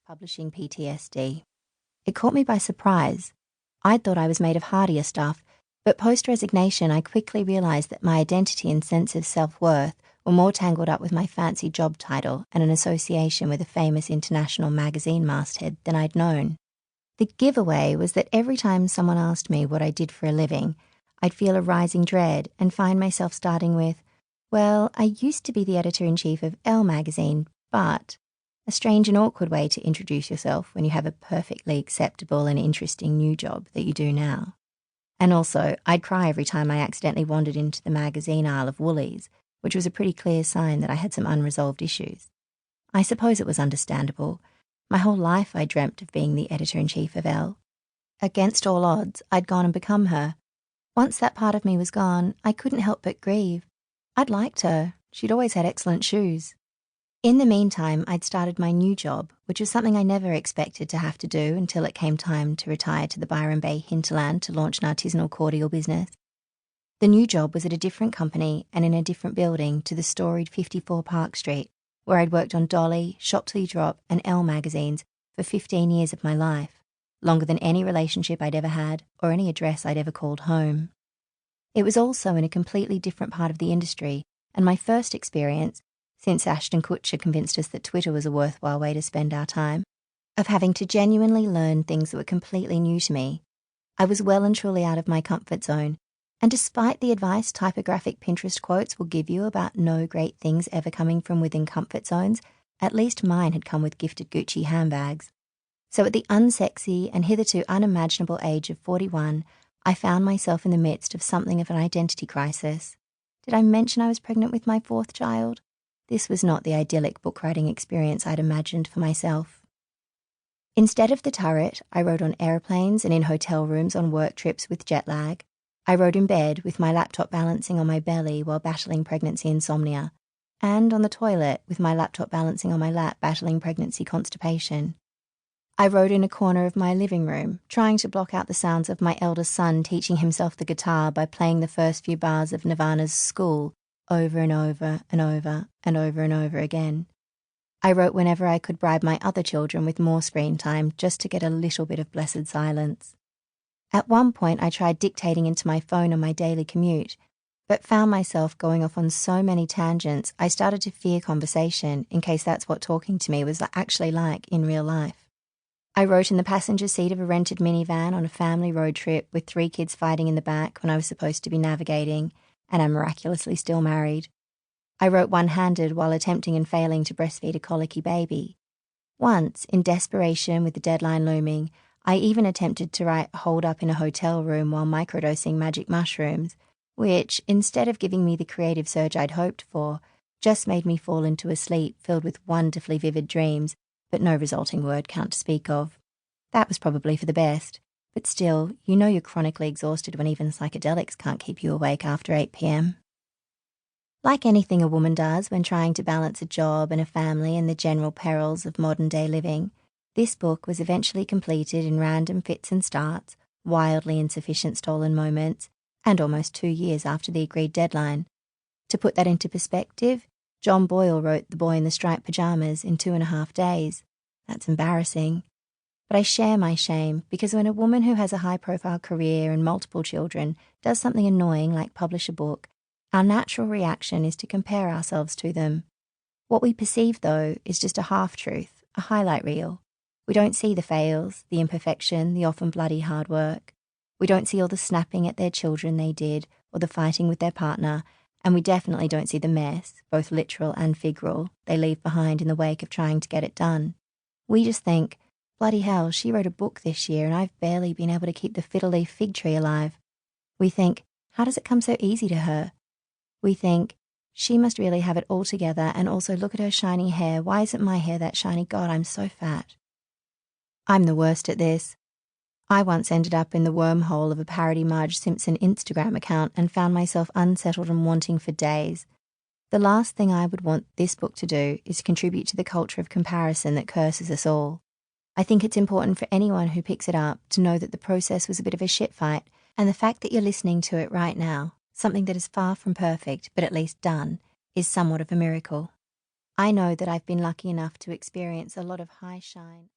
publishing PTSD. It caught me by surprise. I'd thought I was made of hardier stuff, but post-resignation I quickly realised that my identity and sense of self-worth were more tangled up with my fancy job title and an association with a famous international magazine masthead than I'd known. The giveaway was that every time someone asked me what I did for a living, I'd feel a rising dread and find myself starting with, well, I used to be the editor-in-chief of Elle magazine, but... a strange and awkward way to introduce yourself when you have a perfectly acceptable and interesting new job that you do now. And also, I'd cry every time I accidentally wandered into the magazine aisle of Woolies, which was a pretty clear sign that I had some unresolved issues. I suppose it was understandable. My whole life I dreamt of being the editor-in-chief of Elle. Against all odds, I'd gone and become her. Once that part of me was gone, I couldn't help but grieve. I'd liked her. She'd always had excellent shoes. In the meantime, I'd started my new job, which was something I never expected to have to do until it came time to retire to the Byron Bay hinterland to launch an artisanal cordial business. The new job was at a different company and in a different building to the storied 54 Park Street, where I'd worked on Dolly, Shop Till You Drop and Elle magazines for 15 years of my life, longer than any relationship I'd ever had or any address I'd ever called home. It was also in a completely different part of the industry, and my first experience, since Ashton Kutcher convinced us that Twitter was a worthwhile way to spend our time, of having to genuinely learn things that were completely new to me. I was well and truly out of my comfort zone, and despite the advice typographic Pinterest quotes will give you about no great things ever coming from within comfort zones, at least mine had come with gifted Gucci handbags. So at the unsexy and hitherto unimaginable age of 41, I found myself in the midst of something of an identity crisis. Did I mention I was pregnant with my fourth child? This was not the idyllic book-writing experience I'd imagined for myself. Instead of the turret, I wrote on airplanes and in hotel rooms on work trips with jet lag. I wrote in bed with my laptop balancing on my belly while battling pregnancy insomnia, and on the toilet with my laptop balancing on my lap battling pregnancy constipation. I wrote in a corner of my living room, trying to block out the sounds of my eldest son teaching himself the guitar by playing the first few bars of Nirvana's School over and over and over and over and over again. I wrote whenever I could bribe my other children with more screen time just to get a little bit of blessed silence. At one point I tried dictating into my phone on my daily commute, but found myself going off on so many tangents I started to fear conversation in case that's what talking to me was actually like in real life. I wrote in the passenger seat of a rented minivan on a family road trip with 3 kids fighting in the back when I was supposed to be navigating, and I'm miraculously still married. I wrote one-handed while attempting and failing to breastfeed a colicky baby. Once, in desperation with the deadline looming, I even attempted to write "hold up" in a hotel room while microdosing magic mushrooms, which, instead of giving me the creative surge I'd hoped for, just made me fall into a sleep filled with wonderfully vivid dreams, but no resulting word count to speak of. That was probably for the best, but still, you know you're chronically exhausted when even psychedelics can't keep you awake after 8 p.m. Like anything a woman does when trying to balance a job and a family and the general perils of modern-day living, this book was eventually completed in random fits and starts, wildly insufficient stolen moments, and almost 2 years after the agreed deadline. To put that into perspective, John Boyle wrote The Boy in the Striped Pyjamas in 2.5 days. That's embarrassing. But I share my shame because when a woman who has a high-profile career and multiple children does something annoying like publish a book, our natural reaction is to compare ourselves to them. What we perceive, though, is just a half-truth, a highlight reel. We don't see the fails, the imperfection, the often bloody hard work. We don't see all the snapping at their children they did or the fighting with their partner, and we definitely don't see the mess, both literal and figural, they leave behind in the wake of trying to get it done. We just think, bloody hell, she wrote a book this year and I've barely been able to keep the fiddle leaf fig tree alive. We think, how does it come so easy to her? We think, she must really have it all together, and also look at her shiny hair. Why isn't my hair that shiny? God, I'm so fat. I'm the worst at this. I once ended up in the wormhole of a parody Marge Simpson Instagram account and found myself unsettled and wanting for days. The last thing I would want this book to do is contribute to the culture of comparison that curses us all. I think it's important for anyone who picks it up to know that the process was a bit of a shit fight, and the fact that you're listening to it right now, something that is far from perfect but at least done, is somewhat of a miracle. I know that I've been lucky enough to experience a lot of high shine.